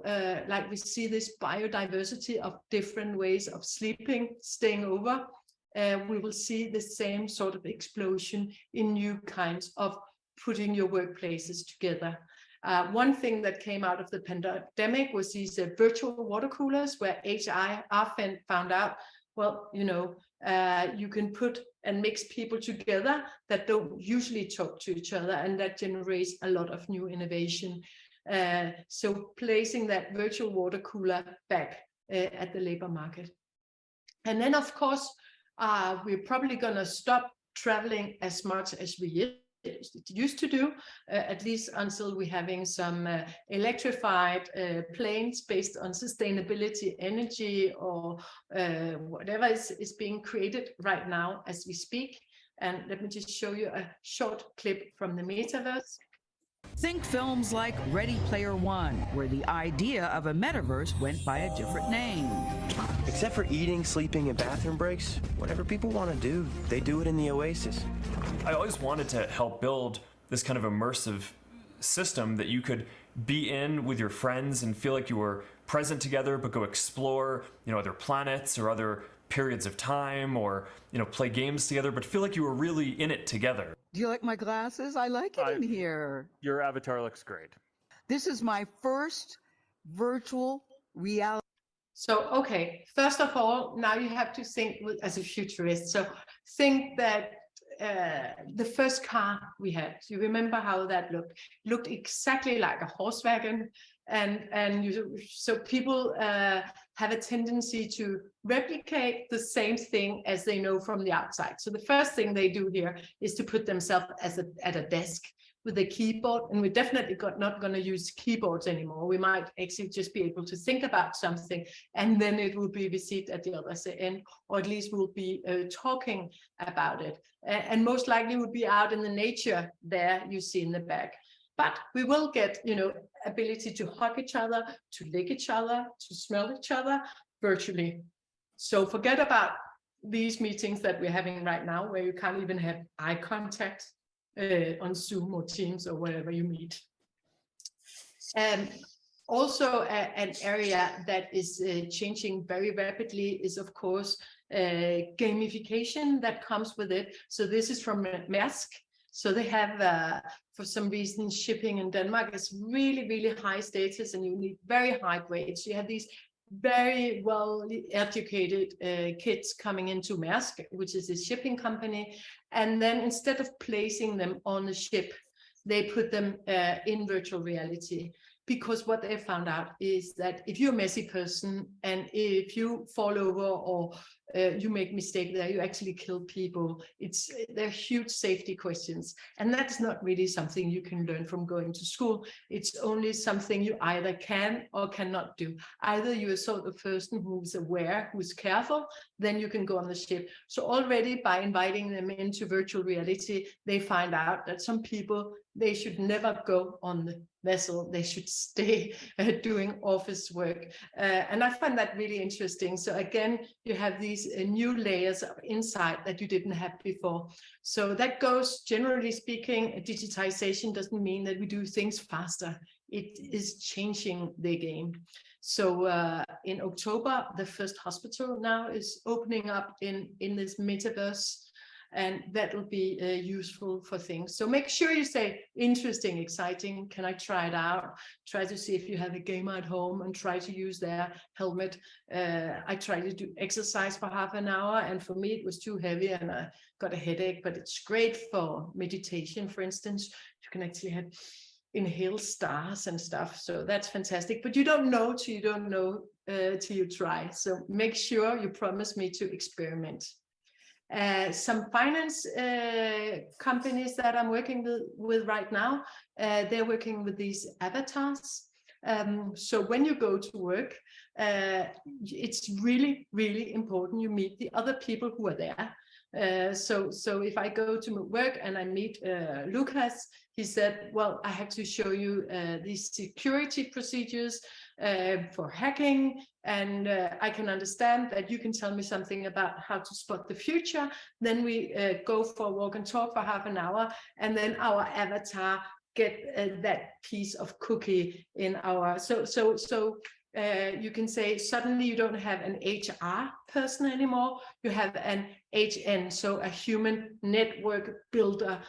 like we see this biodiversity of different ways of sleeping, staying over, we will see the same sort of explosion in new kinds of putting your workplaces together. One thing that came out of the pandemic was these virtual water coolers, where HR found out, well, you know, you can put and mix people together that don't usually talk to each other, and that generates a lot of new innovation. So placing that virtual water cooler back at the labor market. And then, of course, we're probably going to stop traveling as much as we used to do, at least until we're having some electrified planes based on sustainability energy, or whatever is being created right now as we speak. And let me just show you a short clip from the metaverse. Think films like Ready Player One, where the idea of a metaverse went by a different name. Except for eating, sleeping, and bathroom breaks, whatever people want to do, they do it in the Oasis. I always wanted to help build this kind of immersive system that you could be in with your friends and feel like you were present together, but go explore, you know, other planets or other periods of time, or, you know, play games together, but feel like you were really in it together. Do you like my glasses? I like it in here. Your avatar looks great. This is my first virtual reality. So, okay, first of all, now you have to think as a futurist. So think that the first car we had, you remember how that looked exactly like a horse wagon, and so people have a tendency to replicate the same thing as they know from the outside. So the first thing they do here is to put themselves at a desk with a keyboard, and we're definitely not going to use keyboards anymore. We might actually just be able to think about something, and then it will be received at the other end, or at least we'll be talking about it. And most likely we'll be out in the nature there you see in the back. But we will get, ability to hug each other, to lick each other, to smell each other virtually. So forget about these meetings that we're having right now, where you can't even have eye contact on Zoom or Teams or wherever you meet. And also an area that is changing very rapidly is, of course, gamification that comes with it. So this is from Maersk. So they have, for some reason, shipping in Denmark is really, really high status, and you need very high grades. You have these very well educated kids coming into Maersk, which is a shipping company. And then instead of placing them on the ship, they put them in virtual reality. Because what they found out is that if you're a messy person and if you fall over or you make mistake there, you actually kill people. They're huge safety questions. And that's not really something you can learn from going to school. It's only something you either can or cannot do. Either you're sort of person who's aware, who's careful, then you can go on the ship. So already by inviting them into virtual reality, they find out that some people, they should never go on the vessel. They should stay doing office work. And I find that really interesting. So again, you have these new layers of insight that you didn't have before. So that goes, generally speaking, digitization doesn't mean that we do things faster. It is changing the game. So in October, the first hospital now is opening up in this metaverse. And that will be useful for things. So make sure you say interesting, exciting. Can I try it out? Try to see if you have a gamer at home and try to use their helmet. I tried to do exercise for half an hour, and for me it was too heavy and I got a headache, but it's great for meditation, for instance. You can actually inhale stars and stuff. So that's fantastic. But you don't know till you don't know till you try. So make sure you promise me to experiment. Some finance companies that I'm working with right now, they're working with these avatars. So when you go to work, it's really, really important you meet the other people who are there. So if I go to work and I meet Lucas, he said, well, I have to show you these security procedures for hacking, and I can understand that you can tell me something about how to spot the future. Then we go for a walk and talk for half an hour, and then our avatar get that piece of cookie in our you can say suddenly you don't have an HR person anymore, you have an HN, so a human network builder,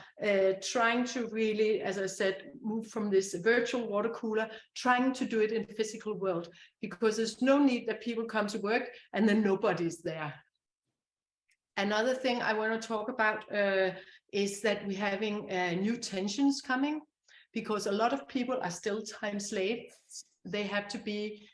trying to really, as I said, move from this virtual water cooler, trying to do it in the physical world, because there's no need that people come to work and then nobody's there. Another thing I want to talk about is that we're having new tensions coming, because a lot of people are still time slaves. They have to be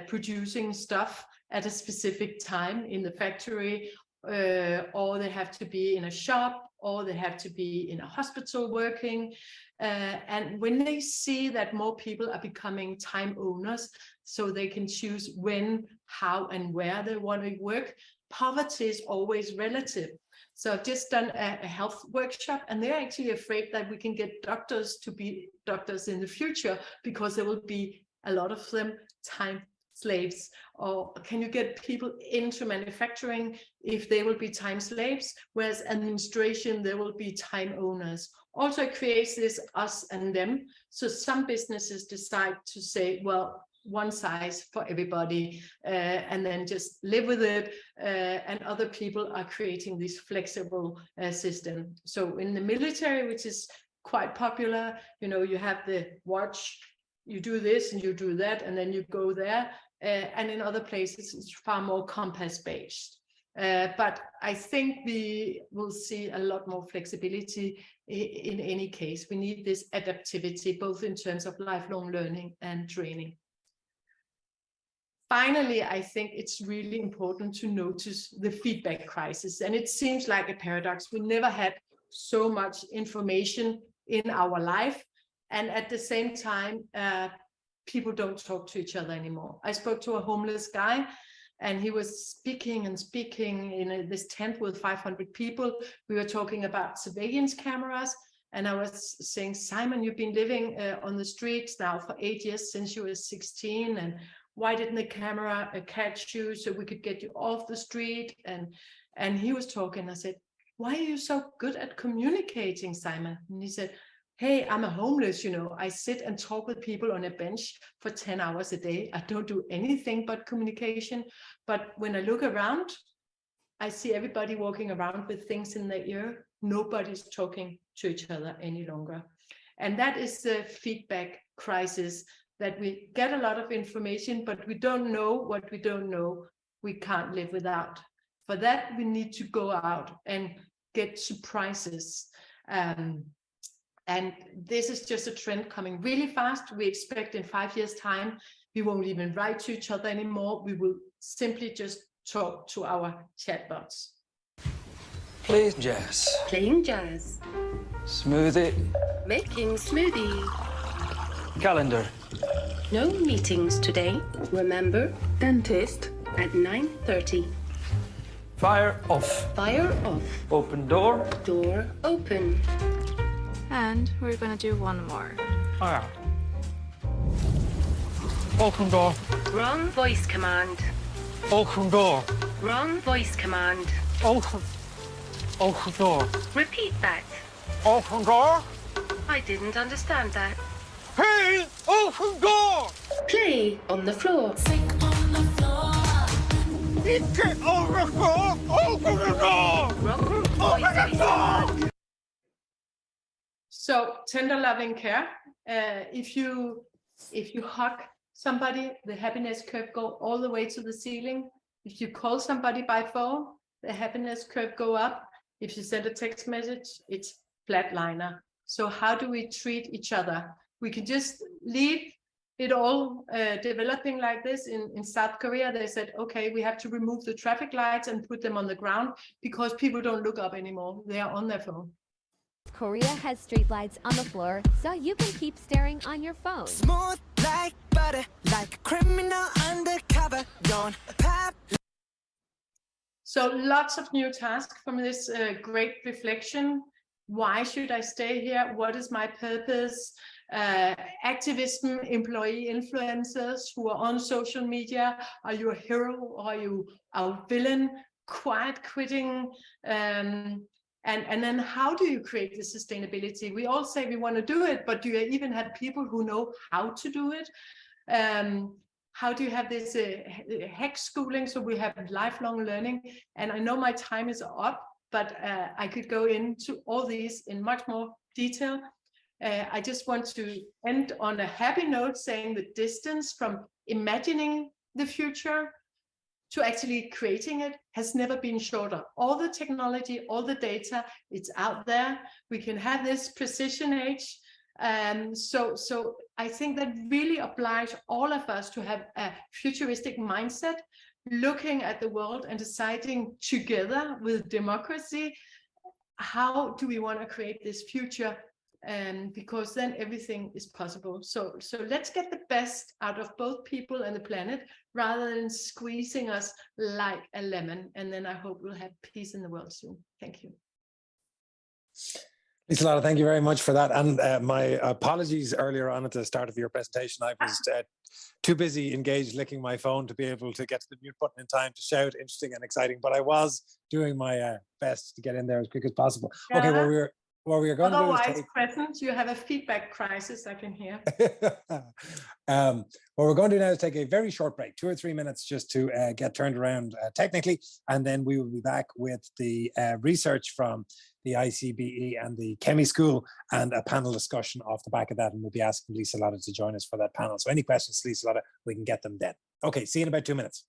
producing stuff at a specific time in the factory, or they have to be in a shop, or they have to be in a hospital working. And when they see that more people are becoming time owners, so they can choose when, how, and where they want to work, poverty is always relative. So I've just done a health workshop, and they're actually afraid that we can get doctors to be doctors in the future, because there will be a lot of them time slaves. Or can you get people into manufacturing if they will be time slaves, whereas administration, there will be time owners. Also it creates this us and them. So some businesses decide to say, well, one size for everybody, and then just live with it, and other people are creating this flexible system. So in the military, which is quite popular, you have the watch, you do this and you do that, and then you go there, and in other places it's far more compass based. But I think we will see a lot more flexibility in any case. We need this adaptivity, both in terms of lifelong learning and training. finally, I think it's really important to notice the feedback crisis. And it seems like a paradox. We never had so much information in our life. And at the same time, people don't talk to each other anymore. I spoke to a homeless guy, and he was speaking in this tent with 500 people. We were talking about surveillance cameras. And I was saying, Simon, you've been living on the streets now for 8 years since you were 16. And why didn't the camera catch you so we could get you off the street? And he was talking. I said, why are you so good at communicating, Simon? And he said, hey, I'm a homeless, I sit and talk with people on a bench for 10 hours a day. I don't do anything but communication. But when I look around, I see everybody walking around with things in their ear. Nobody's talking to each other any longer. And that is the feedback crisis, that we get a lot of information, but we don't know what we don't know. We can't live without. For that, we need to go out and get surprises. And this is just a trend coming really fast. We expect in 5 years' time, we won't even write to each other anymore. We will simply just talk to our chatbots. Playing jazz. Playing jazz. Smoothie. Making smoothie. Calendar. No meetings today. Remember? Dentist. At 9:30. Fire off. Fire off. Open door. Door open. And we're gonna do one more. Oh, yeah. Open door. Wrong voice command. Open door. Wrong voice command. Open door. Repeat that. Open door. I didn't understand that. Hey, open door. Play on the floor. Get on the floor. Open the door. Wrong Open the door. So tender loving care. If you hug somebody, the happiness curve go all the way to the ceiling. If you call somebody by phone, the happiness curve go up. If you send a text message, it's flatliner. So how do we treat each other? We can just leave it all developing like this. In South Korea, they said, okay, we have to remove the traffic lights and put them on the ground because people don't look up anymore. They are on their phone. Korea has streetlights on the floor, so you can keep staring on your phone. Smooth like butter, like a criminal undercover. Don't pop. So lots of new tasks from this great reflection. Why should I stay here? What is my purpose? Activism, employee influencers who are on social media. Are you a hero or are you a villain? Quiet quitting. And then how do you create the sustainability? We all say we want to do it, but do you even have people who know how to do it? How do you have this HEC schooling so we have lifelong learning? And I know my time is up, but I could go into all these in much more detail. I just want to end on a happy note saying the distance from imagining the future to actually creating it has never been shorter. All the technology, all the data, it's out there. We can have this precision age. So I think that really obliges all of us to have a futuristic mindset, looking at the world and deciding together with democracy, how do we want to create this future? Because then everything is possible. So let's get the best out of both people and the planet rather than squeezing us like a lemon. And then I hope we'll have peace in the world soon. Thank you. Liselotte, thank you very much for that. And my apologies earlier on at the start of your presentation. I was too busy engaged licking my phone to be able to get to the mute button in time to shout interesting and exciting, but I was doing my best to get in there as quick as possible. Yeah. Okay, what we are going Otherwise, to do is present, you have a feedback crisis, I can hear. what we're going to do now is take a very short break, 2 or 3 minutes, just to get turned around technically, and then we will be back with the research from the ICBE and the Chemie School and a panel discussion off the back of that, and we'll be asking Liselotte to join us for that panel. So any questions, Liselotte, we can get them then. Okay, see you in about 2 minutes.